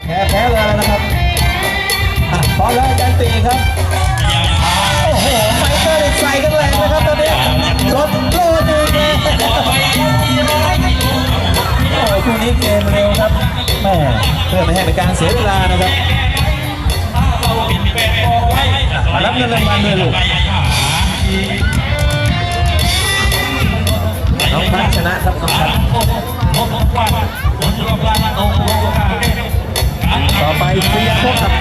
แพ้เลยนะครับพร้อมแล้วอาจารย์ตีครับโอ้โหไฟเตอร์ใส่กันแรงนะครับตอนนี้กดโลดอีกเลยโอ้คู่นี้เกมเร็วครับแม่เพื่อไม่ให้เป็นการเสียเวลานะครับรับเงินรางวัลด้วยลูกน้องพันชนะครับน้องพันต่อไปเสียพวกกับ